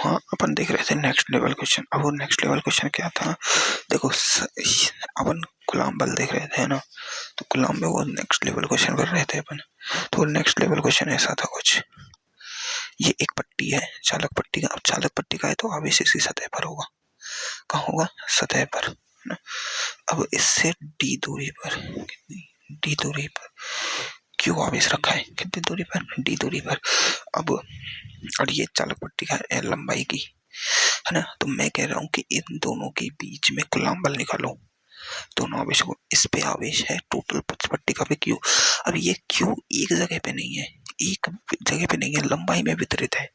वहाँ अपन देख रहे थे नेक्स्ट लेवल क्वेश्चन। अब वो नेक्स्ट लेवल क्वेश्चन क्या था, देखो अपन कूलम्ब बल देख रहे थे ना, तो कूलम्ब में वो नेक्स्ट लेवल क्वेश्चन कर रहे थे अपन। तो नेक्स्ट लेवल क्वेश्चन ऐसा था कुछ, ये एक पट्टी है चालक पट्टी का। अब चालक पट्टी का है तो आवेश इसी सतह पर होगा। कहाँ होगा? सतह पर ना। अब इससे डी दूरी पर, कितनी डी दूरी पर क्यों आवेश रखा है, कितनी दूरी पर? डी दूरी पर। अब और ये चालक पट्टी का एल लंबाई की है ना, तो मैं कह रहा हूं कि इन दोनों के बीच में कूलम्ब बल निकालो। दोनों आवेशों को, इस पे आवेश है टोटल पट्टी का पे क्यू। अब ये क्यू एक जगह पे नहीं है, एक जगह पे नहीं है, लंबाई में वितरित है।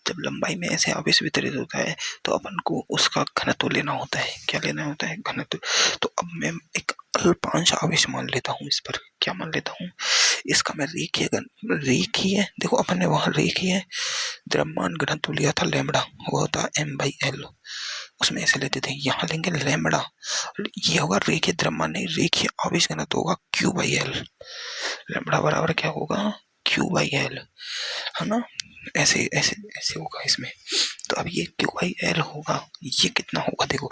जब लंबाई में ऐसे आवेश वितरित होता है तो अपन को उसका घनत्व लेना होता है। क्या लेना होता है? घनत्व। तो अब मैं एक अल्पांश आवेश मान लेता हूँ इस पर। क्या मान लेता हूँ? इसका मैं रेखीय देखो अपन ने वहां रेखीय द्रव्यमान घनत्व लिया था लैम्बडा, वो होता m/l, उसमें ऐसे लेते थे। यहाँ लेंगे लैम्बडा, ये होगा रेखीय द्रव्यमान नहीं, रेखीय आवेश घनत्व होगा q/l। लैम्बडा बराबर क्या होगा? q/l, है ना। ऐसे ऐसे ऐसे होगा इसमें। तो अब ये q/l होगा, ये कितना होगा? देखो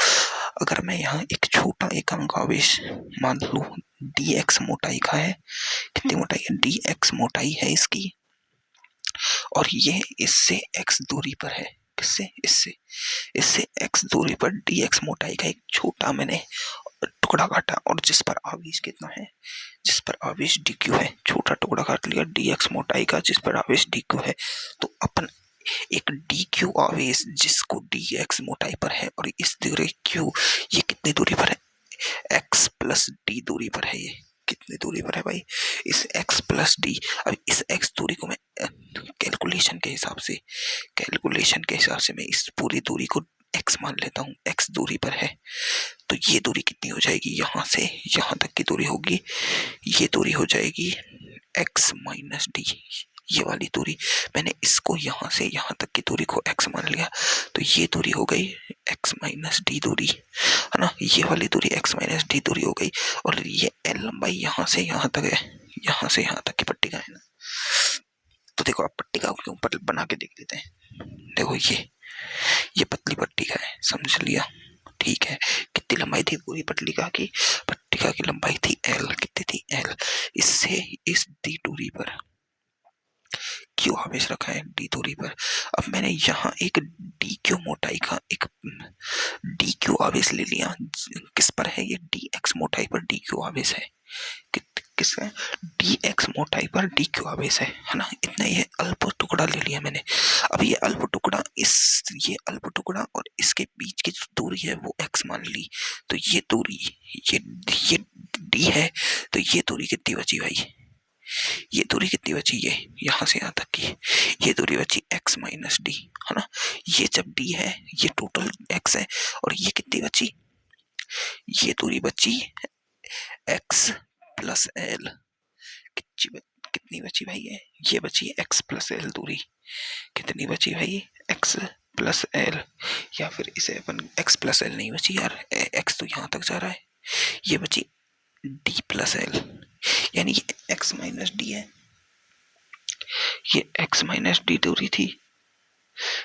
अगर मैं यहाँ एक छोटा एकांक आवेश मान लूं, dx मोटाई का है। कितनी मोटाई है? dx मोटाई है इसकी, और ये इससे x दूरी पर है। किससे? इससे x दूरी पर dx मोटाई का एक छोटा मैंने टुकड़ा काटा, और जिस पर आवेश कितना है? जिस पर आवेश dq है। छोटा टुकड़ा काट लिया dx मोटाई का, जिस पर आवेश dq है। तो अपन एक dq आवेश जिसको dx मोटाई पर है, और इस दूरी q, ये कितनी दूरी पर है? x प्लस d दूरी पर है। ये कितनी दूरी पर है भाई? इस x प्लस d। अब इस x दूरी को मैं कैलकुलेशन के हिसाब से मैं इस पूरी दूरी को x मान लेता हूँ। x दूरी पर है, तो ये दूरी कितनी हो जाएगी? यहाँ से यहाँ तक की दूरी होगी, ये दूरी हो जाएगी x माइनस डी। ये वाली दूरी, मैंने इसको यहाँ से यहाँ तक की दूरी को x मान लिया, तो ये दूरी हो गई x माइनस डी दूरी, है ना। ये वाली दूरी x माइनस डी दूरी हो गई, और ये l लंबाई यहाँ से यहाँ तक है, यहाँ से यहाँ तक की पट्टी का है ना। तो देखो आप पट्टी का ऊपर बना के देख लेते हैं। देखो ये पतली पट्टी का है, समझ लिया? ठीक है। कितनी लंबाई थी पूरी पट्टिका की? पट्टिका की लंबाई थी l। कितनी थी? l। इससे इस डी दूरी पर क्यों आवेश रखा है? डी दूरी पर। अब मैंने यहाँ एक डी क्यू मोटाई का एक डी क्यू आवेश ले लिया। किस पर है ये? डी एक्स मोटाई पर डी क्यू आवेश है। किसका? डी एक्स मोटाई पर डी क्यू आवेश है ना। इतना ये अल्प टुकड़ा ले लिया मैंने। अब ये अल्प टुकड़ा, ये अल्प टुकड़ा और इसके बीच की जो दूरी है वो x मान ली। तो ये दूरी, ये d है, तो ये दूरी कितनी बची भाई? ये दूरी कितनी बची? ये यहाँ से यहाँ तक की ये दूरी बची x माइनस डी, है ना। ये जब d है, ये टोटल x है, और ये कितनी बची? ये दूरी बची x प्लस एल। कितनी बची भाई? ये बची x प्लस एल दूरी। कितनी बची भाई? x प्लस एल, या फिर इसे अपन x प्लस एल नहीं बची यार, x तो यहाँ तक जा रहा है। ये बची d प्लस एल, यानी ये x माइनस डी है। ये x माइनस डी दूरी थी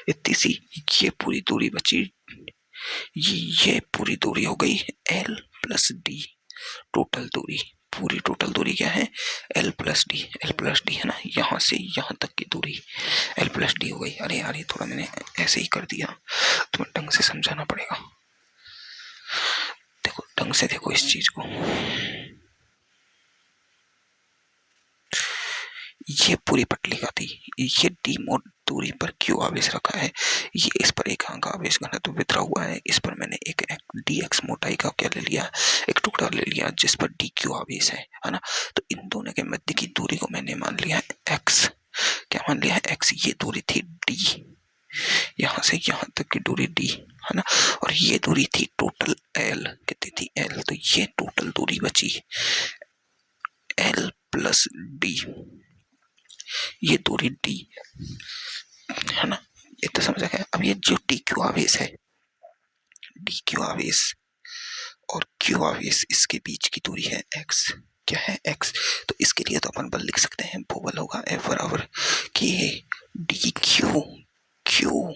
इतनी सी, ये पूरी दूरी बची, ये पूरी दूरी हो गई l प्लस डी। टोटल दूरी, पूरी टोटल दूरी क्या है? l plus D. l plus D है ना, यहाँ से यहाँ तक की दूरी l प्लस डी हो गई। अरे यार ये थोड़ा मैंने ऐसे ही कर दिया, तुम्हें ढंग से समझाना पड़ेगा। देखो ढंग से देखो इस चीज को। ये पूरी पट्टिका थी, ये डी मोड दूरी पर क्यों आवेश रखा है? ये इस पर एक आंका आवेश घनत्व वितरा हुआ है। इस पर मैंने एक डी एक्स मोटाई का क्या ले लिया? एक टुकड़ा ले लिया जिस पर डी क्यू आवेश है ना। तो इन दोनों के मध्य की दूरी को मैंने मान लिया है x। क्या मान लिया है? x। ये दूरी थी d, यहाँ से यहाँ तक की दूरी d, है ना। और ये दूरी थी टोटल l। कितनी थी? l। तो ये टोटल दूरी बची l प्लस डी। ये दूरी d है ना, ये तो समझ गया। अब ये जो डी क्यू आवेश है, डी क्यू आवेश और क्यू आवेश, इसके बीच की दूरी है x। क्या है? x। तो इसके लिए तो अपन बल लिख सकते हैं, वो बल होगा F बराबर कि D Q, Q, D Q, है ना। और ये दूरी थी d, यहाँ से यहाँ तक की दूरी l प्लस डी।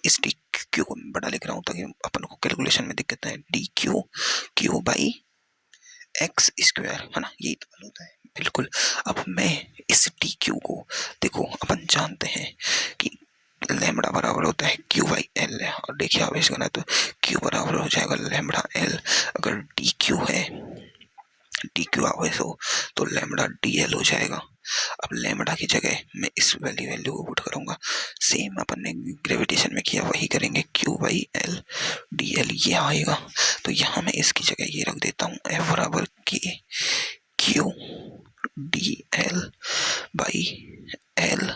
इस डी क्यू को मैं बड़ा लिख रहा हूँ ताकि अपन को कैलकुलेशन में दिक्कत है। D Q Q by x square, है ना, यही तो होता है बिल्कुल। अब मैं इस डी क्यू को, देखो अपन जानते हैं कि लैम्बडा बराबर होता है क्यू बाई एल है, और देखिए आवेश करना तो क्यू बराबर हो जाएगा लैम्बडा एल। अगर डी क्यू है, डी क्यू आवेश हो तो लैम्बडा डी एल हो जाएगा। अब लैम्बडा की जगह मैं इस वैल्यू को पुट करूंगा, सेम अपन ने ग्रेविटेशन में किया वही करेंगे, Q by L D L ये आएगा। तो यहाँ मैं इसकी जगह ये रख देता हूँ, एफ बराबर के Q D L by L,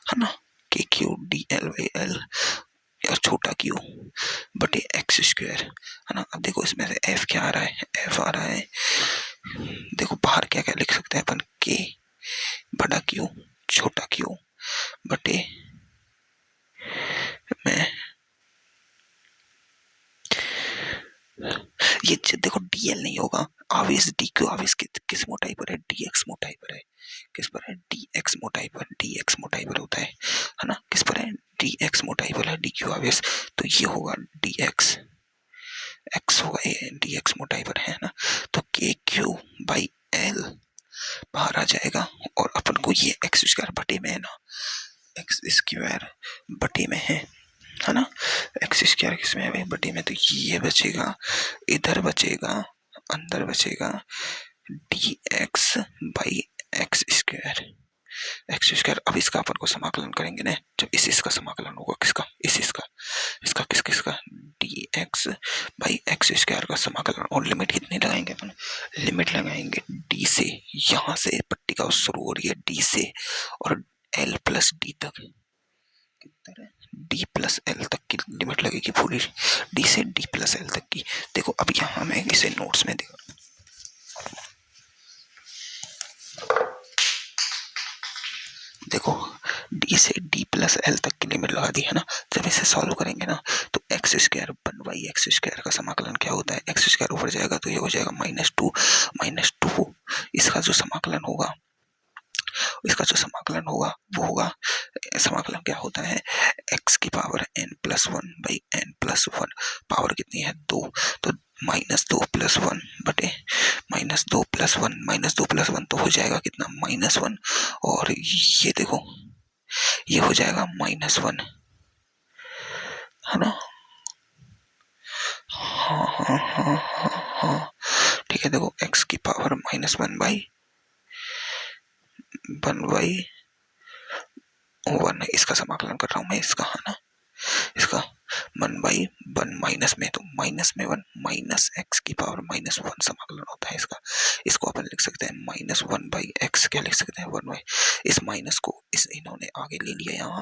है ना, के Q D L by L और छोटा क्यू बटे एक्स स्क्वायर, है ना। अब देखो इसमें से एफ क्या आ रहा है, एफ आ रहा है, देखो बाहर क्या क्या लिख सकते हैं अपन, के बड़ा क्यू छोटा क्यू बटे में ये देखो डीएल नहीं होगा, आवेश डी क्यू आवेश किस मोटाई पर है, डी एक्स मोटाई पर है। किस पर है, डी एक्स मोटाई पर, डी एक्स मोटाई पर होता है ना, किस पर है, डी एक्स मोटाई पर है डी क्यू आवेश। तो ये होगा डी एक्स, एक्स होगा ये डी एक्स मोटाई पर है ना। तो के क्यू बाई एल बाहर आ जाएगा, और अपन को ये एक्स स्क्वायर बटे में है ना, एक्स स्क्वायर बटे में है ना, एक्स स्क्वायर किसमें है भाई, बटे में। तो ये बचेगा, इधर बचेगा, अंदर बचेगा D x by x square, x square. अब इसका अपन को समाकलन करेंगे ना, जब इसका समाकलन होगा, किसका, इसका किसका D x by x square का समाकलन। और लिमिट कितनी लगाएंगे अपन, लिमिट लगाएंगे डी से, यहाँ से पट्टी का शुरू हो रही है डी से और एल प्लस डी तक, डी प्लस एल तक की लिमिट लगेगी पूरी, डी से डी प्लस एल तक की। देखो अब यहाँ मैं इसे नोट्स में दिखा, देखो डी से डी प्लस एल तक की लिमिट लगा दी है ना। जब इसे सॉल्व करेंगे ना तो x square one by x square का समाकलन क्या होता है, एक्स स्क्वायर ऊपर जाएगा तो ये हो जाएगा -2 इसका जो समाकलन होगा, वो होगा, समाकलन क्या होता है, एक्स की power n plus one by n plus one, power कितनी है 2, तो -2 + 1 बटे -2 + 1 तो हो जाएगा कितना, -1, और ये देखो ये हो जाएगा -1, है ना। हाँ ठीक है, देखो x की पावर -1 बाई 1 इसका समाकलन कर रहा हूँ मैं, इसका, है ना, इसका 1/1 माइनस में, तो माइनस में 1 माइनस एक्स की पावर -1 समाकलन होता है इसका। इसको अपन लिख सकते हैं -1/x, क्या लिख सकते हैं 1 बाई, इस माइनस को इन्होंने आगे ले लिया, यहाँ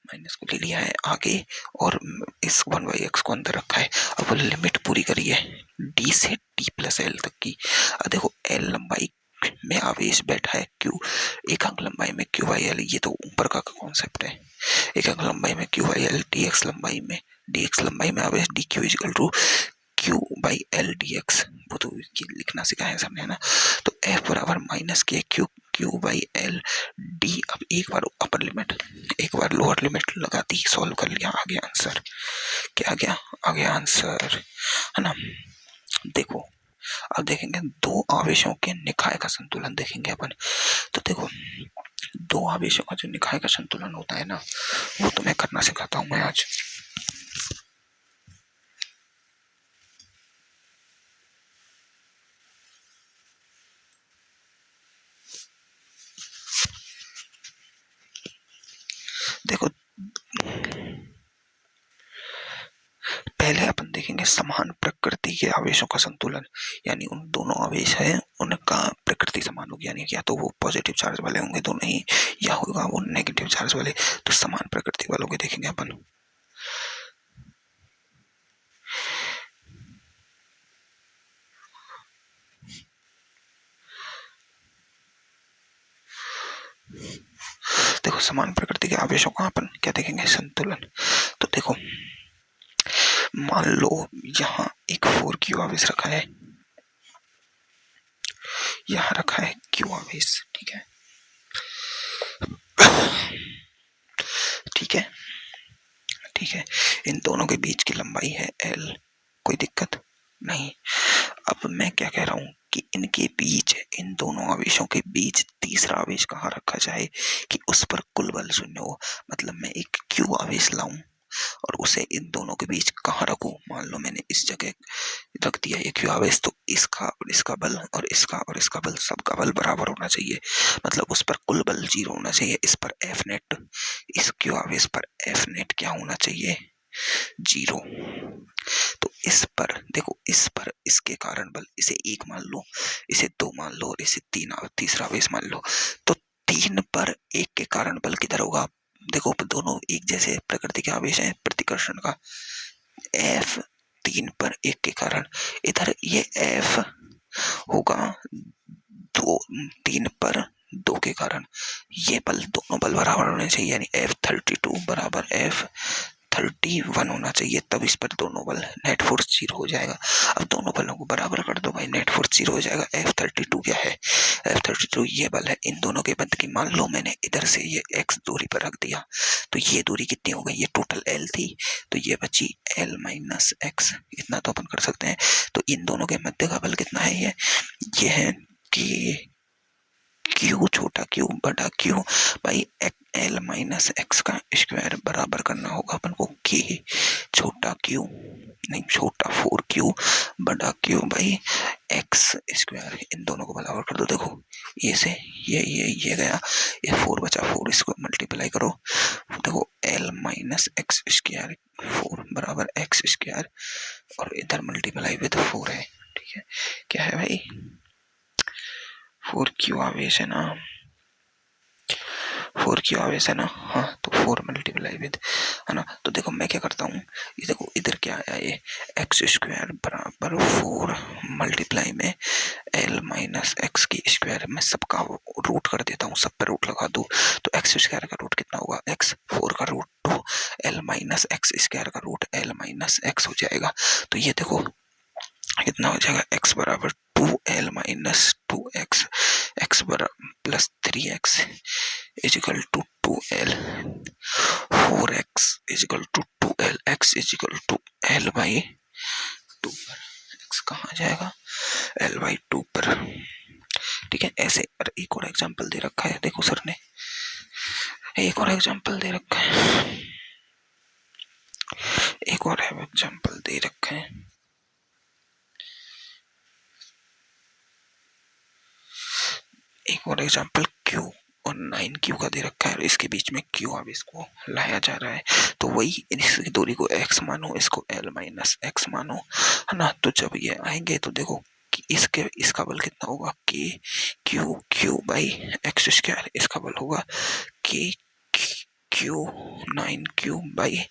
माइनस को ले लिया है आगे, और इस 1/x को अंदर रखा है। अब लिमिट पूरी करिए डी से डी प्लस एल तक की। देखो एल लंबाई में आवेश बैठा है क्यू, एक अंक लंबाई में क्यू बाई एल, ये तो ऊपर का कॉन्सेप्ट है, एक अंक लंबाई में Q by L, D X लंबाई में आवेश D Q equal to Q by L D X, वो तो लिखना सिखाया है सबने, है ना। तो एफ बराबर -k Q by L D. अब एक बार अपर लिमिट, एक बार लोअर लिमिट लगा दी, सॉल्व कर लिया, आ गया आंसर, क्या आ गया आंसर, है ना। देखो अब देखेंगे दो आवेशों के निकाय का संतुलन देखेंगे अपन। तो देखो दो आवेशों का जो निकाय का संतुलन होता है ना, वो तुम्हें करना सिखाता हूं मैं आज। देखो पहले अपन देखेंगे समान प्रकृति के आवेशों का संतुलन, यानी उन दोनों आवेश है उनका प्रकृति समान होगी, यानी या तो वो पॉजिटिव चार्ज वाले होंगे दोनों ही, या होगा वो नेगेटिव चार्ज वाले। तो समान प्रकृति वालों के देखेंगे अपन। देखो समान प्रकृति के आवेशों का अपन क्या देखेंगे, संतुलन। तो देखो मान लो यहाँ एक 4q आवेश रखा है, यहाँ रखा है q आवेश, ठीक है, ठीक है। ठीक है, इन दोनों के बीच की लंबाई है L, कोई दिक्कत नहीं। अब मैं क्या कह रहा हूं कि इनके बीच, इन दोनों आवेशों के बीच तीसरा आवेश कहाँ रखा जाए कि उस पर कुल बल शून्य हो। मतलब मैं एक Q आवेश लाऊं और उसे इन दोनों के बीच कहाँ रखूं। मान लो मैंने इस जगह रख दिया ये Q आवेश, तो इसका और इसका बल और इसका बल, सबका बल बराबर होना चाहिए। मतलब उस पर कुल बल 0 होना चाहिए। इस पर F नेट, इस Q आवेश पर F नेट क्या होना चाहिए, 0। तो इस पर देखो, इस पर इसके कारण बल, इसे 1 मान लो, इसे 2 मान लो और इसे तीसरा आवेश मान लो। तो 3 पर 1 के कारण बल किधर होगा। देखो दोनों एक जैसे प्रकृति के आवेश हैं, प्रतिकर्षण का F 3 पर 1 के कारण, इधर ये F होगा 3 पर 2 के कारण। ये बल, दोनों बल बराबर होने चाहिए, यानी F32 बराबर F31 होना चाहिए, तब इस पर दोनों बल, नेट फोर्स 0 हो जाएगा। अब दोनों बलों को बराबर कर दो भाई, नेट फोर्स 0 हो जाएगा। F32 क्या है, F32 ये बल है इन दोनों के बंध की। मान लो मैंने इधर से ये x दूरी पर रख दिया, तो ये दूरी कितनी हो गई, ये टोटल L थी, तो ये बची L माइनस x, इतना तो अपन कर सकते हैं। तो इन दोनों के मध्य का बल कितना है, ये है कि Q छोटा Q बड़ा Q भाई L माइनस एक्स का स्क्वायर बराबर करना होगा अपन को K छोटा Q, नहीं छोटा 4Q बड़ा Q भाई x स्क्वायर। इन दोनों को बराबर कर दो। देखो ये से ये गया, ये 4 बचा, 4 इसको मल्टीप्लाई करो। देखो L माइनस एक्स स्क्वायर 4 बराबर x स्क्वायर, और इधर मल्टीप्लाई विद 4 है। ठीक है, क्या है भाई, 4Q आवेश है ना, 4Q आवेश है ना, हाँ, तो 4 मल्टीप्लाई विद, है ना। तो देखो मैं क्या करता हूँ, ये देखो इधर क्या आया, ये एक्स स्क्वायर बराबर 4 मल्टीप्लाई में L माइनस एक्स की स्क्वायर, मैं सबका रूट कर देता हूँ, सब पे रूट लगा दूँ, तो एक्स स्क्वायर का रूट कितना होगा, x, 4 का root 2, L minus X square का रूट L माइनस एक्स हो जाएगा। तो ये देखो कितना हो जाएगा, x बराबर 2L माइनस 2x, x बराबर plus 3x equal to 2L, 4x equal to 2L, x equal to L by 2 पर, x कहाँ जाएगा, L बाई 2 पर। ठीक है, ऐसे एक और एग्जांपल दे रखा है, देखो सर ने एक और एग्जांपल दे रखा है, एक और एग्जांपल दे रखा है। एक और एग्जांपल Q और 9Q का दे रखा है, इसके बीच में Q आवेश को लाया जा रहा है। तो वही इसकी दूरी को x मानो, इसको L माइनस एक्स मानो, है ना। तो जब ये आएंगे तो देखो कि इसका बल कितना होगा, Q बाई एक्स स्क्वायर, इसका बल होगा Q 9Q बाई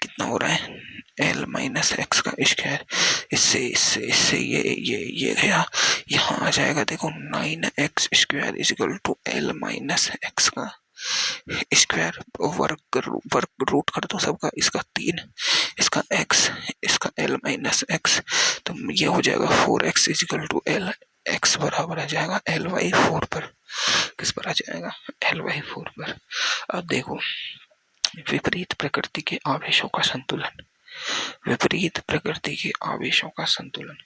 कितना हो रहा है, L माइनस एक्स का स्क्वायर। इससे इससे इससे ये गया, यहाँ आ जाएगा। देखो 9x square equal to L minus X का स्क्वायर, वर्ग रूट कर दो सबका, इसका 3, इसका x, इसका L माइनस एक्स, तो ये हो जाएगा 4x equal to L, x बराबर आ जाएगा L बाई 4 पर। किस पर आ जाएगा, L बाई 4 पर। अब देखो विपरीत प्रकृति के आवेशों का संतुलन, विपरीत प्रकृति के आवेशों का संतुलन,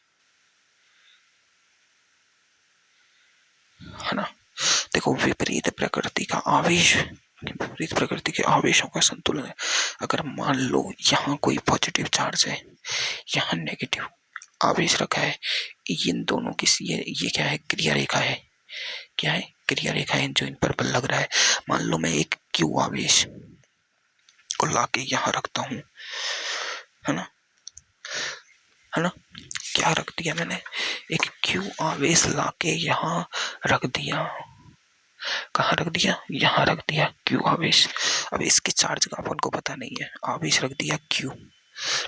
है ना। देखो विपरीत प्रकृति का आवेश, विपरीत प्रकृति के आवेशों का संतुलन है। अगर मान लो यहाँ कोई पॉजिटिव चार्ज है, यहाँ नेगेटिव आवेश रखा है, इन दोनों की ये क्या है, क्रिया रेखा है, क्या है, क्रिया रेखा है जो इन पर बल लग रहा है। मान लो मैं एक Q आवेश को लाके यहाँ रखता हूँ, है ना, है ना, क्या रख दिया मैंने, एक Q आवेश लाके यहाँ रख दिया, कहाँ रख दिया, यहाँ रख दिया Q आवेश। अब इसके चार्ज का अपन को पता नहीं है, आवेश रख दिया Q।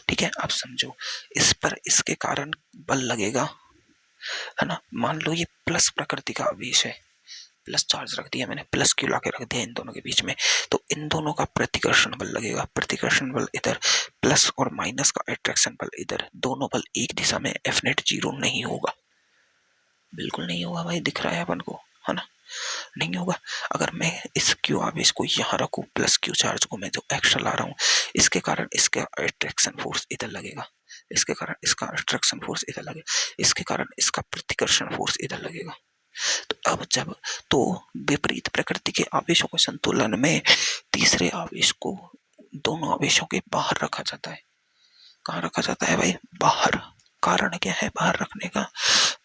ठीक है, अब समझो इस पर इसके कारण बल लगेगा, है ना। मान लो ये प्लस प्रकृति का आवेश है, प्लस चार्ज रख दिया मैंने, प्लस Q लाके रख दिया इन दोनों के बीच में, तो इन दोनों का प्रतिकर्षण बल लगेगा, प्रतिकर्षण बल इधर, प्लस और माइनस का अट्रैक्शन बल इधर, दोनों बल एक दिशा में, F नेट 0 नहीं होगा, बिल्कुल नहीं होगा भाई, दिख रहा है अपन को, है ना। नहीं होगा। अगर मैं इस क्यू आवेश को यहाँ रखूं, प्लस क्यू चार्ज को मैं जो एक्स्ट्रा ला रहा हूँ, इसके कारण इसका अट्रैक्शन फोर्स इधर लगेगा, इसके कारण इसका अट्रैक्शन फोर्स इधर लगेगा, इसके कारण इसका प्रतिकर्षण फोर्स इधर लगेगा। तो अब जब तो विपरीत प्रकृति के आवेशों के संतुलन में तीसरे आवेश को दोनों आवेशों के बाहर रखा जाता है। कहाँ रखा जाता है भाई? बाहर। कारण क्या है बाहर रखने का?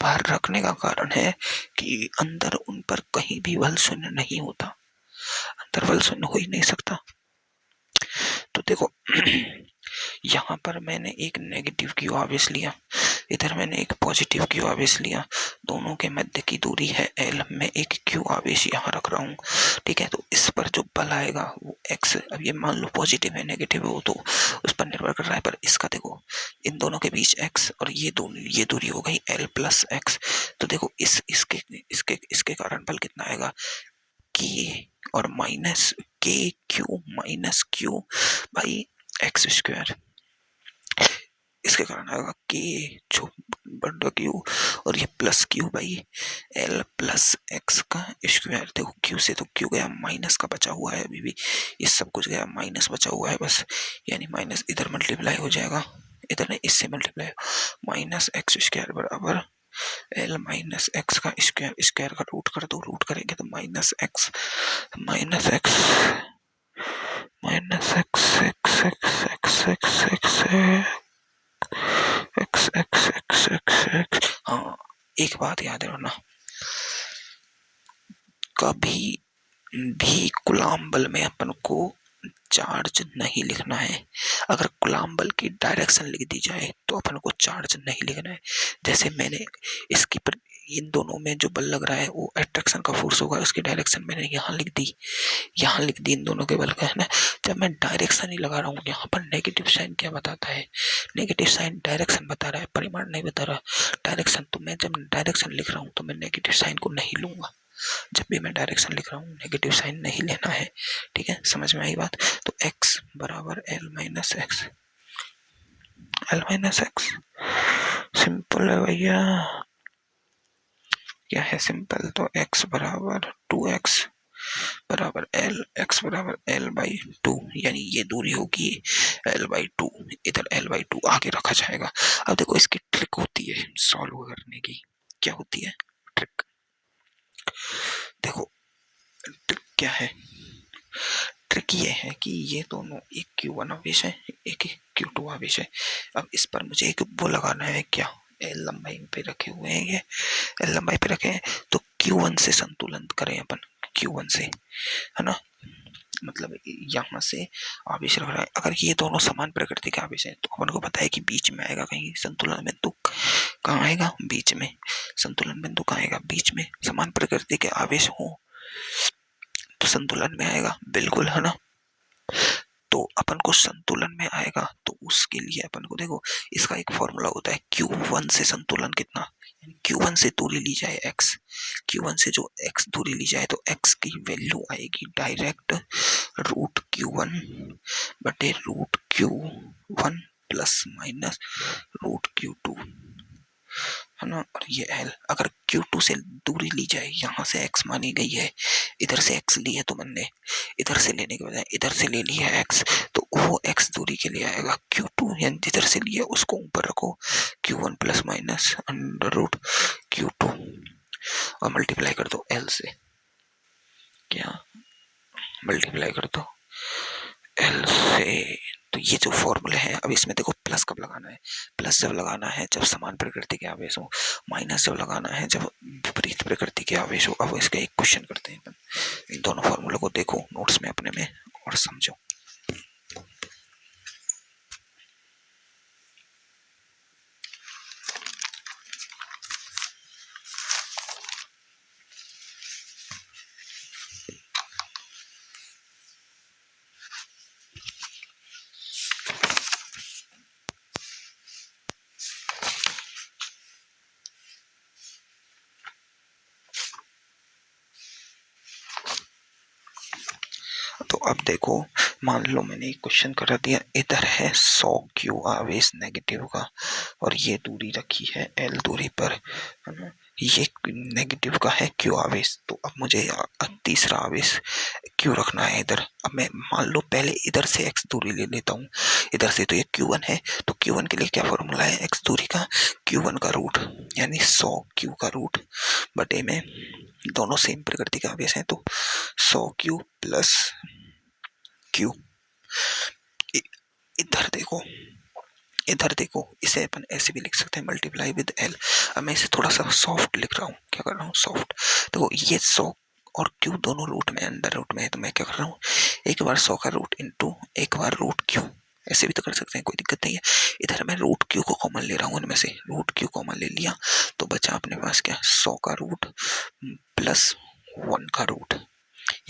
बाहर रखने का कारण है कि अंदर उन पर कहीं भी बल शून्य नहीं होता, अंदर बल शून्य हो ही नहीं सकता। तो देखो यहाँ पर मैंने एक नेगेटिव क्यू आवेश लिया, इधर मैंने एक पॉजिटिव क्यू आवेश लिया, दोनों के मध्य की दूरी है L, मैं एक क्यू आवेश यहाँ रख रहा हूँ, ठीक है। तो इस पर जो बल आएगा वो x, अब ये मान लो पॉजिटिव है नेगेटिव है वो तो उस पर निर्भर कर रहा है, पर इसका देखो इन दोनों के बीच x और ये दूरी हो गई L प्लस x। तो देखो इसके कारण बल कितना आएगा? k और माइनस के Q minus Q by x square, इसके कारण आएगा के जो बड़ा क्यू और ये plus Q by L plus x का स्क्वायर। देखो क्यू से तो क्यू गया, माइनस का बचा हुआ है, अभी भी ये सब कुछ गया, माइनस बचा हुआ है बस, यानी माइनस इधर मल्टीप्लाई हो जाएगा, इधर नहीं इससे मल्टीप्लाई, माइनस एक्स स्क्वायर बराबर एल माइनस एक्स का स्क्वायर, स्क्वायर का रूट कर दो, रूट करेंगे तो minus x minus x minus x x x x x x x x x x x. हाँ एक बात याद रखना, कभी भी कूलम्ब बल में अपन को चार्ज नहीं लिखना है। अगर कूलम्ब बल की डायरेक्शन लिख दी जाए तो अपन को चार्ज नहीं लिखना है। जैसे मैंने इसकी पर इन दोनों में जो बल लग रहा है वो अट्रैक्शन का फोर्स होगा, उसकी डायरेक्शन मैंने यहाँ लिख दी, यहाँ लिख दी इन दोनों के बल का, है ना। जब मैं डायरेक्शन ही लगा रहा हूँ, यहाँ पर नेगेटिव साइन क्या बताता है? नेगेटिव साइन डायरेक्शन बता रहा है, परिमाण नहीं बता रहा डायरेक्शन। तो मैं जब डायरेक्शन लिख रहा हूँ तो मैं नेगेटिव साइन को नहीं लूंगा, जब भी मैं डायरेक्शन लिख रहा हूँ नेगेटिव साइन नहीं लेना है, ठीक है। समझ में आई बात? तो x बराबर L minus x, L minus x simple है भैया, क्या है सिंपल? तो x बराबर 2x बराबर एल, x बराबर एल बाई 2, यानी ये दूरी होगी एल बाई 2, इधर एल बाई 2 आगे रखा जाएगा। अब देखो इसकी ट्रिक होती है सॉल्व करने की, क्या होती है ट्रिक? देखो ट्रिक क्या है? ट्रिक ये है कि ये दोनों एक Q1 आवेश है, एक Q2 आवेश है। अब इस पर मुझे एक वो लगाना है, क्या L लंबाई पे रखे हुए हैं, ये L लंबाई पे रखे हैं, तो Q1 से संतुलन करें अपन, Q1 से, है ना, मतलब यहाँ से आवेश रख रहा है। अगर ये दोनों समान प्रकृति के आवेश हैं तो अपन को पता है कि बीच में आएगा कहीं संतुलन बिंदु, कहाँ आएगा? बीच में। संतुलन बिंदु कहाँ आएगा? बीच में। समान प्रकृति के आवेश हो तो संतुलन में आएगा, बिल्कुल, है ना। तो अपन को संतुलन में आएगा तो उसके लिए अपन को देखो इसका एक फॉर्मूला होता है, Q1 से संतुलन कितना, Q1 से दूरी ली जाए x, Q1 से जो x दूरी ली जाए तो x की वैल्यू आएगी डायरेक्ट रूट Q1 बटे root Q1 plus minus root Q2, है ना। और ये L, अगर Q2 से दूरी ली जाए, यहाँ से x मानी गई है, इधर से x ली है तो मैंने इधर से लेने के बजाय इधर से ले लिया x, तो वो x दूरी के लिए आएगा Q2, यानी जिधर से लिया उसको ऊपर रखो, Q1 plus minus under root Q2 और मल्टीप्लाई कर दो L से, क्या मल्टीप्लाई कर दो L से। तो ये जो फॉर्मूले हैं, अब इसमें देखो प्लस कब लगाना है? प्लस जब लगाना है जब समान प्रकृति के आवेश हो, माइनस जब लगाना है जब विपरीत प्रकृति के आवेश हो। अब इसका एक क्वेश्चन करते हैं, इन दोनों फॉर्मूले को देखो नोट्स में अपने में और समझो। तो अब देखो मान लो मैंने एक क्वेश्चन करा दिया, इधर है 100 क्यू आवेश नेगेटिव का और ये दूरी रखी है L दूरी पर, है ना। ये नेगेटिव का है क्यू आवेश, तो अब मुझे तीसरा आवेश क्यू रखना है इधर। अब मैं मान लो पहले इधर से x दूरी ले लेता हूँ, इधर से तो ये Q1 है, तो Q1 के लिए क्या फॉर्मूला है x दूरी का, Q1 का रूट यानी 100 Q का रूट बटे में, दोनों सेम प्रकृति के आवेश हैं तो 100 Q प्लस Q। इधर देखो, इधर देखो, इसे अपन ऐसे भी लिख सकते हैं मल्टीप्लाई विद L। अब मैं इसे थोड़ा सा सॉफ्ट लिख रहा हूँ, क्या कर रहा हूँ सॉफ्ट। देखो ये 100 और Q दोनों रूट में अंडर रूट में है, तो मैं क्या कर रहा हूँ एक बार 100 का रूट इंटू एक बार रूट Q, ऐसे भी तो कर सकते हैं, कोई दिक्कत नहीं है। इधर मैं रूट Q को कॉमन ले रहा हूँ, इनमें से रूट Q कॉमन ले लिया तो बचा अपने पास क्या 100 का रूट प्लस 1 का रूट,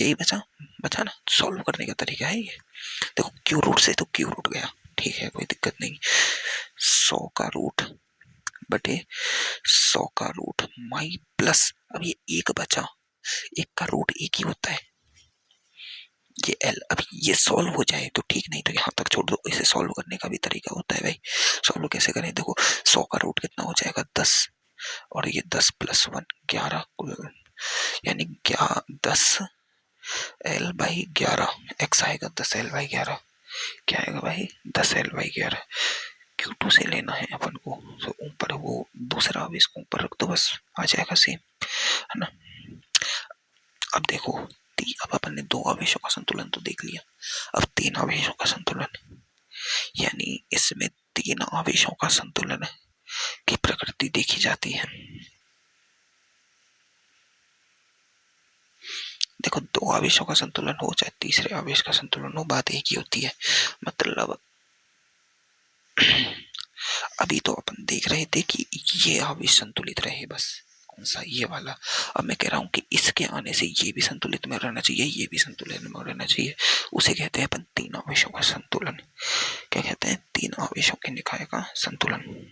यही बचा बचा ना। सॉल्व करने का तरीका है ये। देखो Q रूट से तो Q रूट गया, ठीक है कोई दिक्कत नहीं। 100 का रूट बटे 100 का रूट माई प्लस, अब ये एक बचा, एक का रूट एक ही होता है, ये L। अब ये सॉल्व हो जाए तो ठीक, नहीं तो यहाँ तक छोड़ दो। इसे सॉल्व करने का भी तरीका होता है भाई। सॉल्व कैसे करें, देखो 100 का रूट कितना हो जाएगा 10 और ये 10 प्लस 1 11 कुल, यानी 10 L बाई 11 x आएगा 10 L बाई 11, क्या आएगा भाई 10 L बाई 11। Q2 से लेना है अपन को, तो ऊपर वो दूसरा आवेश को ऊपर रख दो, बस आ जाएगा सेम, है ना। अब देखो अब अपन ने दो आवेशों का संतुलन तो देख लिया, अब तीन आवेशों का संतुलन, यानी इसमें तीन आवेशों का संतुलन की प्रकृति देखी जाती है। देखो दो आवेशों का संतुलन हो चाहे तीसरे आवेश का संतुलन हो, बात एक ही होती है। मतलब अभी तो अपन देख रहे थे कि ये आवेश संतुलित रहे, बस कौन सा ये वाला। अब मैं कह रहा हूं कि इसके आने से ये भी संतुलित में रहना चाहिए, ये भी संतुलित में रहना चाहिए, उसे कहते हैं अपन तीन आवेशों का संतुलन। क्या कहते हैं, तीन आवेशों के निकाय का संतुलन।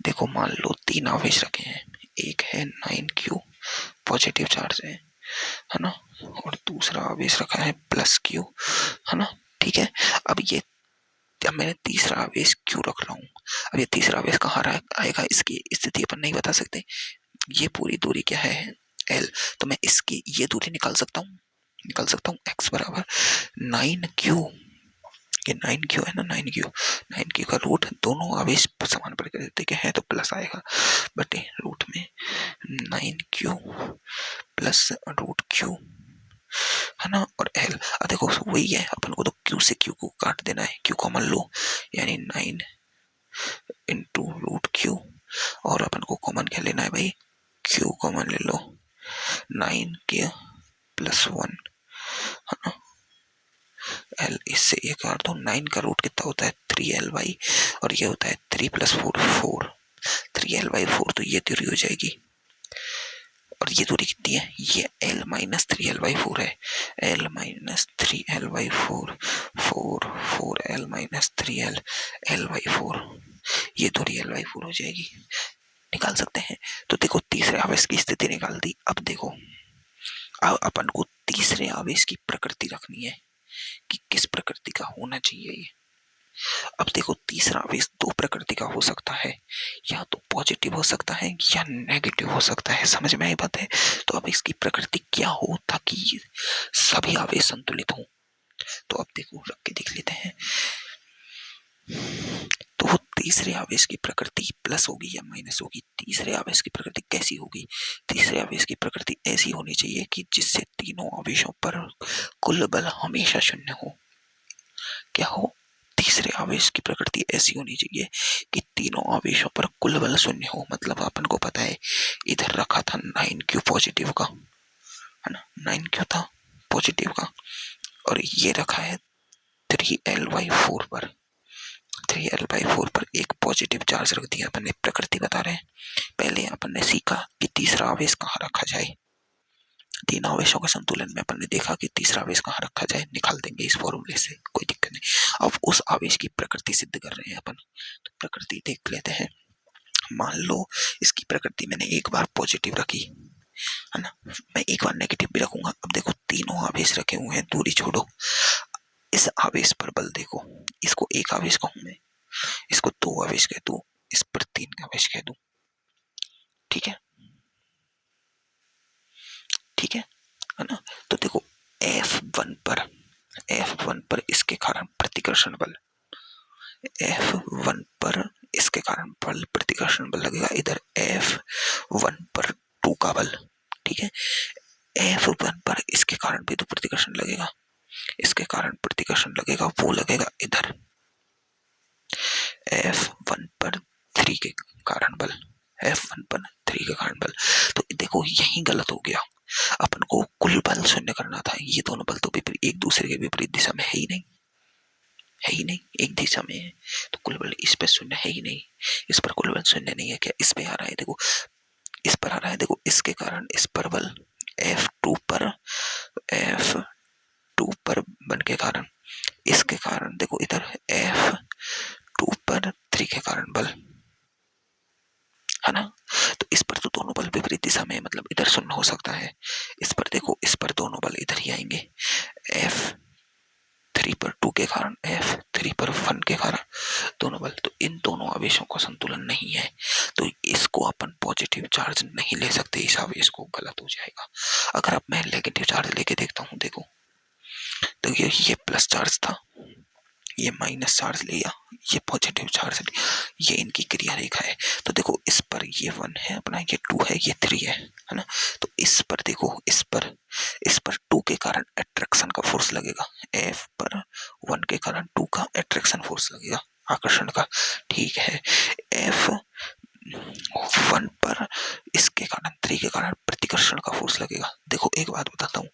देखो मान लो तीन आवेश रखे हैं, एक है 9Q पॉजिटिव चार्ज है ना, और दूसरा आवेश रखा है +Q, है ना, ठीक है। अब ये जब मैंने तीसरा आवेश Q रख रहा हूँ, अब ये तीसरा आवेश कहाँ आएगा, इसकी स्थिति अपन नहीं बता सकते। ये पूरी दूरी क्या है L, तो मैं इसकी ये दूरी निकाल सकता हूँ x बराबर 9Q, ये 9Q है ना, 9Q का रूट, दोनों आवेश समान प्रकृति के हैं तो प्लस आएगा, बटे रूट में 9Q प्लस रूट Q, है ना, और L। अब देखो वही है, अपन को तो Q से Q को काट देना है, Q कॉमन लो, यानी 9 इंटू रूट Q, और अपन को कॉमन क्या लेना है भाई, Q कॉमन ले लो, 9Q प्लस 1, है ना, L इससे ये काट दो, 9 का रूट कितना होता है 3L बाई, और ये होता है 3 प्लस 4 4, 3L बाई 4, तो ये दूरी हो जाएगी, और ये दूरी कितनी है, ये L माइनस 3L बाई 4 है, L minus 3L by 4, 4L minus 3L L by 4, ये दूरी L बाई 4 हो जाएगी, निकाल सकते हैं। तो देखो तीसरे आवेश की स्थिति निकाल दी। अब देखो अब अपन को तीसरे आवेश की प्रकृति रखनी है कि किस प्रकृति का होना चाहिए ये। अब देखो तीसरा आवेश दो प्रकृति का हो सकता है, या तो पॉजिटिव हो सकता है या नेगेटिव हो सकता है, समझ में आई बात है। तो अब इसकी प्रकृति क्या हो ताकि सभी आवेश संतुलित हो, तो अब देखो रख के देख लेते हैं। तो वो तीसरे आवेश की प्रकृति प्लस होगी या माइनस होगी, तीसरे आवेश की प्रकृति कैसी होगी, तीसरे आवेश की प्रकृति ऐसी होनी चाहिए कि जिससे तीनों आवेशों पर कुल बल हमेशा शून्य हो। क्या हो, तीसरे आवेश की प्रकृति ऐसी होनी चाहिए कि तीनों आवेशों पर कुल बल शून्य हो। मतलब अपन को पता है इधर रखा था 9Q पॉजिटिव का, है ना, 9Q था पॉजिटिव का, और ये रखा है 3L/4 पर, 3L/4 पर एक पॉजिटिव चार्ज रख दिया अपन ने। प्रकृति बता रहे हैं, पहले अपन ने सीखा कि तीसरा आवेश कहाँ रखा जाए, तीन आवेशों के संतुलन में अपन ने देखा कि तीसरा आवेश कहाँ रखा जाए, निकाल देंगे इस फॉर्मूले से, कोई दिक्कत नहीं। अब उस आवेश की प्रकृति सिद्ध कर रहे हैं अपन, तो प्रकृति देख लेते हैं। मान लो इसकी प्रकृति मैंने एक बार पॉजिटिव रखी, है ना। मैं एक बार नेगेटिव भी रखूंगा। अब देखो तीनों आवेश रखे हुए हैं, दूरी छोड़ो। इस आवेश पर बल देखो, इसको एक आवेश कहूं मैं, इसको दो आवेश कह दूं, इस पर तीन आवेश कह दूं, ठीक है, ठीक है ना। तो देखो F1 पर इसके कारण प्रतिकर्षण बल, F1 पर इसके कारण बल प्रतिकर्षण बल लगेगा, इधर F1 पर 2 का बल, ठीक है। F1 पर इसके कारण भी तो प्रतिकर्षण लगेगा, इसके कारण प्रतिकर्षण लगेगा, वो लगेगा इधर F1 पर 3 के कारण बल, F1 पर 3 के कारण बल। तो देखो यही गलत हो गया, अपन को कुल बल शून्य करना था। ये दोनों बल तो एक दूसरे के विपरीत दिशा में है ही नहीं, है ही नहीं, एक दिशा में है, तो कुल बल इस पे शून्य है ही नहीं, इस पर कुल बल शून्य नहीं है। क्या इस पे आ रहा है, देखो इस पर आ रहा है, देखो इसके कारण इस पर बल F2 पर बल के कारण, इसके कारण देखो इधर F2 पर 3 के कारण बल, है ना। तो इस पर तो दोनों बल विपरीत दिशा में, मतलब इधर शून्य हो सकता है। इस पर देखो, इस पर दोनों बल इधर ही आएंगे, F3 पर 2 के कारण, F3 पर 1 के कारण दोनों बल। तो इन दोनों आवेशों का संतुलन नहीं है, तो इसको अपन पॉजिटिव चार्ज नहीं ले सकते, इस आवेश को, गलत हो जाएगा। अगर अब मैं नेगेटिव चार्ज लेके देखता हूँ, देखो तो ये प्लस चार्ज था, ये माइनस चार्ज लिया, ये पॉजिटिव चार्ज लिया, ये इनकी क्रिया रेखा है। तो देखो इस पर ये 1 है अपना, ये 2 है, ये 3 है ना। तो इस पर देखो, इस पर 2 के कारण अट्रैक्शन का फोर्स लगेगा, F पर 1 के कारण 2 का अट्रैक्शन फोर्स लगेगा, आकर्षण का, ठीक है। F1 पर इसके कारण 3 के कारण प्रतिकर्षण का फोर्स लगेगा। देखो एक बात बताता हूँ,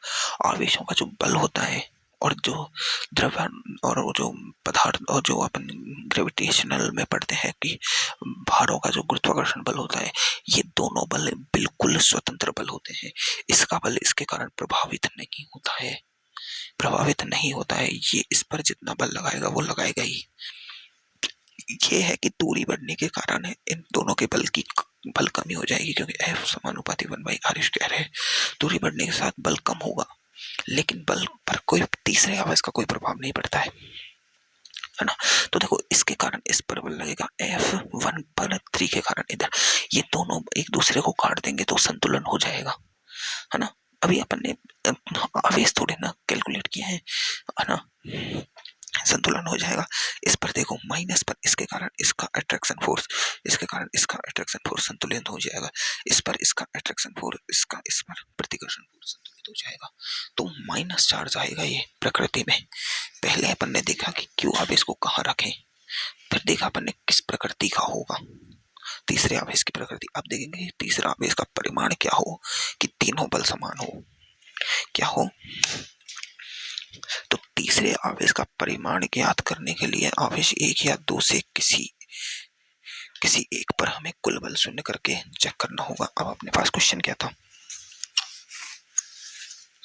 आवेशों का जो बल होता है और जो द्रव्य और जो पदार्थ और जो अपन ग्रेविटेशनल में पढ़ते हैं कि भारों का जो गुरुत्वाकर्षण बल होता है, ये दोनों बल बिल्कुल स्वतंत्र बल होते हैं। इसका बल इसके कारण प्रभावित नहीं होता है, प्रभावित नहीं होता है। ये इस पर जितना बल लगाएगा वो लगाएगा ही। ये है कि दूरी बढ़ने के कारण इन दोनों के बल कमी हो जाएगी, क्योंकि F समानुपाती 1/r स्क्वायर है। दूरी बढ़ने के साथ बल कम होगा, लेकिन बल पर कोई तीसरे आवेश का कोई प्रभाव नहीं पड़ता है ना। तो देखो इसके कारण इस पर बल लगेगा, F1 पर 3 के कारण इधर, ये दोनों एक दूसरे को काट देंगे तो संतुलन हो जाएगा, है ना। अभी अपन ने आवेश थोड़े ना कैलकुलेट किए हैं, है ना, संतुलन हो जाएगा। इस पर देखो माइनस पर इसके कारण इसका अट्रैक्शन फोर्स, इसके कारण इसका अट्रैक्शन फोर्स संतुलित हो जाएगा। इस पर इसका अट्रैक्शन फोर्स, इसका इस पर प्रतिकर्षण फोर्स संतुलित हो जाएगा। तो माइनस चार्ज आएगा ये प्रकृति में। पहले अपन ने देखा कि क्यों आवेश को कहाँ रखें, फिर देखा अपन ने किस प्रकृति का होगा, तीसरे आवेश की प्रकृति। अब देखेंगे तीसरा आवेश का परिमाण क्या हो कि तीनों बल समान हो, क्या हो। तो तीसरे आवेश का परिमाण ज्ञात करने के लिए आवेश 1 या 2 से किसी एक पर हमें कुल बल शून्य करके चेक करना होगा। अब अपने पास क्वेश्चन क्या था,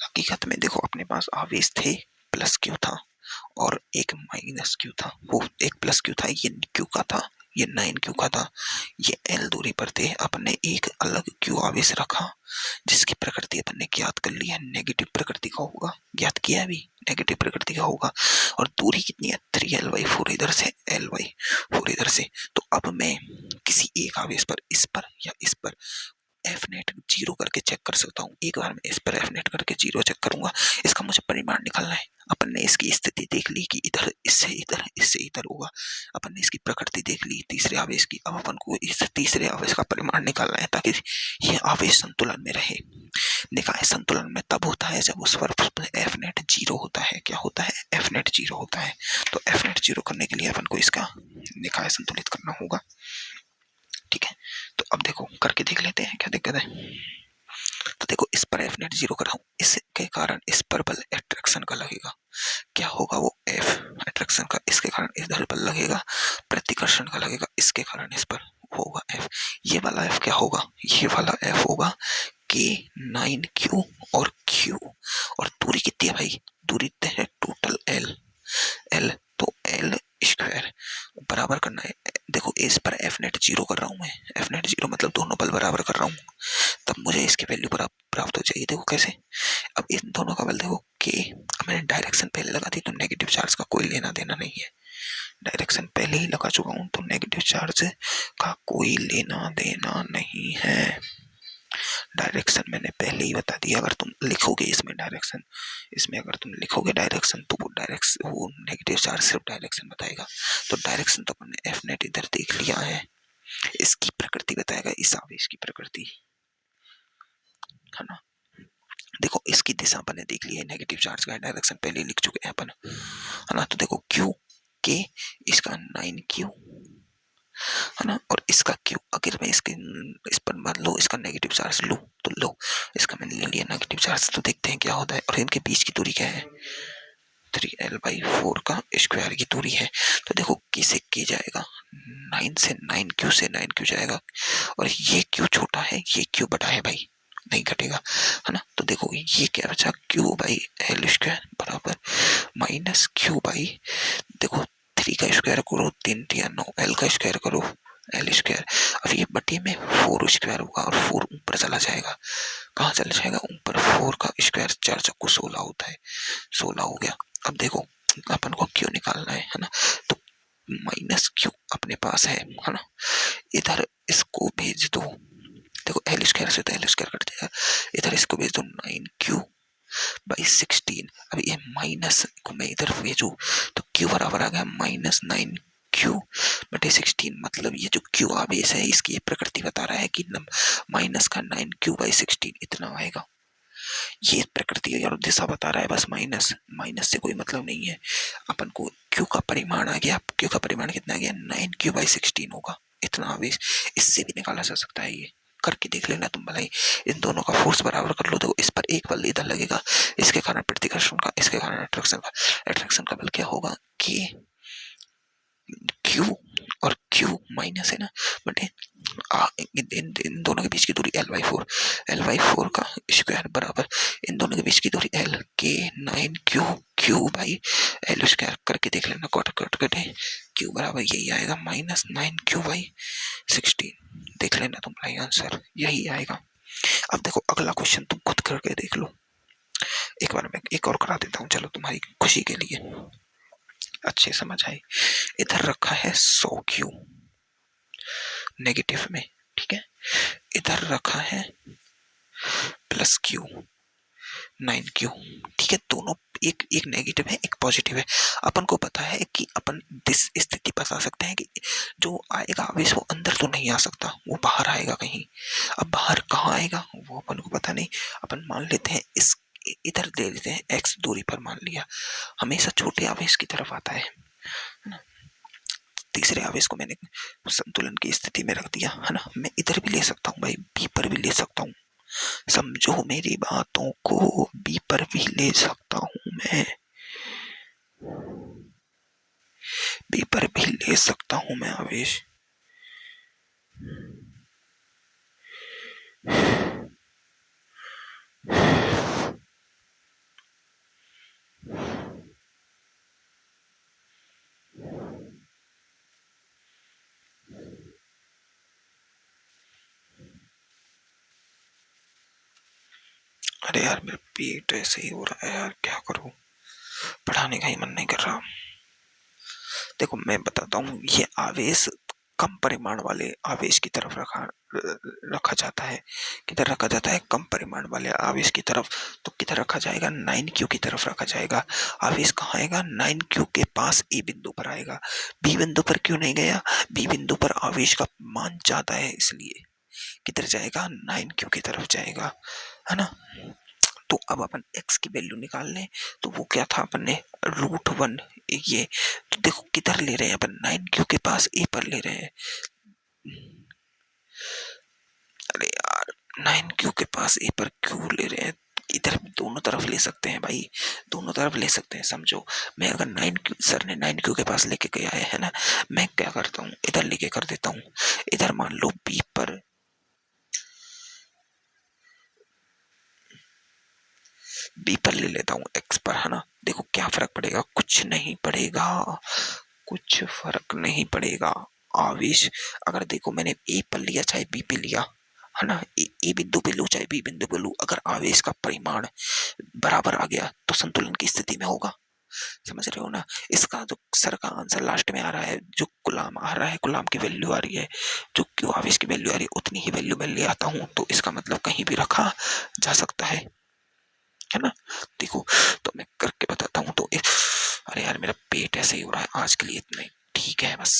हकीकत में देखो अपने पास आवेश थे, प्लस क्यू था और एक माइनस क्यू था। वो एक प्लस क्यू था, ये क्यू का था, ये 9 क्यू का था। ये एल दूरी पर थे, अपन ने एक अलग क्यू आवेश रखा जिसकी प्रकृति अपन ने ज्ञात कर ली है, नेगेटिव प्रकृति का होगा, ज्ञात किया भी नेगेटिव प्रकृति का होगा। और दूरी कितनी है, 3L/4 इधर से, L/4 इधर से। तो अब मैं किसी एक आवेश पर, इस पर या इस पर एफ नेट 0 करके चेक कर सकता हूँ। एक बार मैं इस पर एफ नेट करके 0 चेक करूंगा, इसका मुझे परिमाण निकालना है। अपन ने इसकी स्थिति देख ली कि इधर इससे इधर होगा, अपन ने इसकी प्रकृति देख ली तीसरे आवेश की। अब अपन को इस तीसरे आवेश का परिमाण निकालना है ताकि ये आवेश संतुलन में रहे। निकाय संतुलन में तब होता है जब उस पर एफ नेट 0 होता है। क्या होता है, एफ नेट 0 होता है। तो एफ नेट 0 करने के लिए अपन को इसका निकाय संतुलित करना होगा, ठीक है। तो अब देखो करके देख लेते हैं क्या दिक्कत है। तो देखो इस पर एफ नेट 0 कर रहा हूं, इसके कारण इस पर बल अट्रैक्शन का लगेगा। क्या होगा, वो एफ अट्रैक्शन का, इसके कारण इधर बल लगेगा, प्रतिकर्षण का लगेगा, इसके कारण इस पर होगा एफ। ये वाला एफ क्या होगा, ये वाला एफ होगा K9Q और Q। और दूरी कितनी है भाई, दूरी है टोटल L। तो L स्क्वायर बराबर करना है। देखो इस पर एफ नेट 0 कर रहा हूं मैं, एफ नेट 0 मतलब दोनों बल बराबर कर रहा हूं, तब अब मुझे इसकी वैल्यू प्राप्त हो जाएगी। देखो कैसे, अब इन दोनों का बल देखो के, अब मैंने डायरेक्शन पहले लगा दी तो नेगेटिव चार्ज का कोई लेना देना नहीं है, डायरेक्शन पहले ही लगा चुका हूं तो नेगेटिव चार्ज का कोई लेना देना नहीं है। डायरेक्शन मैंने पहले ही बता दिया, अगर तुम लिखोगे इसमें डायरेक्शन, इसमें अगर तुम लिखोगे डायरेक्शन तो वो डायरेक्शन, वो नेगेटिव चार्ज सिर्फ डायरेक्शन बताएगा। तो डायरेक्शन तो अपने एफ नेट इधर देख लिया है, इसकी प्रकृति बताएगा इस आवेश की प्रकृति, है ना। देखो इसकी दिशा अपन ने देख ली है, नेगेटिव चार्ज का डायरेक्शन पहले लिख चुके हैं अपन, है ना। तो देखो क्यू के, इसका 9Q, है ना, और इसका क्यू, अगर मैं इसके इस पर मान लो इसका नेगेटिव चार्ज लो तो लो, इसका मैंने ले लिया नेगेटिव चार्ज, तो देखते हैं क्या होता है। और इनके बीच की दूरी क्या है, 3L/4 का स्क्वायर की दूरी है। तो देखो किसे के जाएगा, 9 से 9Q जाएगा, और ये क्यू छोटा है, ये क्यू बड़ा है भाई, नहीं घटेगा, है ना। तो देखो ये क्या बचा, Q/L² बराबर माइनस Q/, देखो 3 का स्क्वायर करो 3 या 9, L का स्क्वायर करो L², अब ये बटे में 4 स्क्वायर होगा और 4 ऊपर चला जाएगा, कहाँ चला जाएगा ऊपर, 4 का स्क्वायर 4 चक्कू 16 होता है, 16 हो गया। अब देखो अपन को क्यू निकालना है ना, तो माइनस क्यू अपने पास है ना, इधर इसको भेज दो, देखो L² से तो L² कट जाएगा, इधर इसको भेज दो 9Q/16, अब ये माइनस को मैं इधर भेजू तो Q बराबर आ गया -9Q/16, मतलब ये जो Q आवेश है इसकी ये प्रकृति बता रहा है कि माइनस का 9Q/16 इतना आएगा, ये प्रकृति और दिशा बता रहा है बस, माइनस माइनस से कोई मतलब नहीं है। अपन को Q का परिमाण आ गया, Q का परिमाण कितना आ गया 9Q/16 होगा, इतना आवेश, इससे भी निकाला जा सकता है, ये करके देख लेना तुम भलाई। इन दोनों का फोर्स बराबर कर लो, देखो इस पर एक बल इधर लगेगा, इसके कारण प्रतिकर्षण का, इसके कारण अट्रैक्शन का बल क्या होगा कि Q और Q माइनस है ना, बटे इन दोनों के बीच की दूरी L/4 का स्क्वायर बराबर इन दोनों के बीच की दूरी L के 9Q/L² करके देख लेना, कटे Q बराबर यही आएगा -9Q/16, देख लेना तुम भाई आंसर यही आएगा। अब देखो अगला क्वेश्चन तुम खुद करके देख लो, एक बार मैं एक और करा देता हूँ, चलो तुम्हारी खुशी के लिए, अच्छे समझ आए। इधर रखा है 100Q नेगेटिव में, ठीक है, इधर रखा है +Q 9Q, ठीक है, दोनों एक नेगेटिव है एक पॉजिटिव है। अपन को पता है कि अपन इस स्थिति पर आ सकते हैं कि जो आएगा आवेश वो अंदर तो नहीं आ सकता, वो बाहर आएगा कहीं, अब बाहर कहाँ आएगा वो अपन को पता नहीं, अपन मान लेते हैं इस इधर ले लेते हैं x दूरी पर, मान लिया हमेशा छोटे आवेश की तरफ आता है ना, तीसरे आवेश को मैंने संतुलन की स्थिति में रख दिया, है ना, मैं इधर भी ले सकता हूँ भाई, बी पर भी ले सकता हूँ, समझो मेरी बातों को, बी पर भी ले सकता हूं मैं, बी पर भी ले सकता हूं मैं आवेश, अरे यार मेरा पेट ऐसे ही हो रहा है यार, क्या करूं, पढ़ाने का ही मन नहीं कर रहा। देखो मैं बताता हूँ, ये आवेश कम परिमाण वाले आवेश की तरफ रखा जाता है, किधर रखा जाता है, कम परिमाण वाले आवेश की तरफ, तो किधर रखा जाएगा 9Q की तरफ रखा जाएगा। आवेश कहाँ आएगा 9Q के पास ए बिंदु पर आएगा, बी बिंदु पर क्यों नहीं गया, बी बिंदु पर आवेश का मान ज्यादा है इसलिए किधर जाएगा 9Q की तरफ जाएगा, है ना। तो अब अपन x की वैल्यू निकाल लें, तो वो क्या था अपन ने √1, ये तो देखो किधर ले रहे हैं अपन 9Q के पास ए पर ले रहे हैं, अरे यार 9Q के पास ए पर क्यों ले रहे हैं, इधर दोनों तरफ ले सकते हैं भाई, दोनों तरफ ले सकते हैं, समझो मैं अगर 9Q सर ने 9Q के पास लेके गया है ना, मैं क्या करता हूँ इधर लेके कर देता हूँ, इधर मान लो बी पर ले लेता हूँ x पर, है ना, देखो क्या फर्क पड़ेगा, कुछ नहीं पड़ेगा, कुछ फर्क नहीं पड़ेगा। आवेश अगर देखो मैंने ए पर लिया चाहे बी पे लिया, है ना। ए बिंदु पे लू चाहे बी बिंदु पे लू, अगर आवेश का परिमाण बराबर आ गया तो संतुलन की स्थिति में होगा। समझ रहे हो ना। इसका जो सर का आंसर लास्ट में आ रहा है, जो गुलाम आ रहा है, गुलाम की वैल्यू आ रही है, जो क्यों आवेश की वैल्यू आ रही है उतनी ही वैल्यू मैं ले आता हूं, तो इसका मतलब कहीं भी रखा जा सकता है ना। देखो तो मैं करके बताता हूं। तो अरे यार मेरा पेट ऐसे ही हो रहा है, आज के लिए इतना ही ठीक है बस।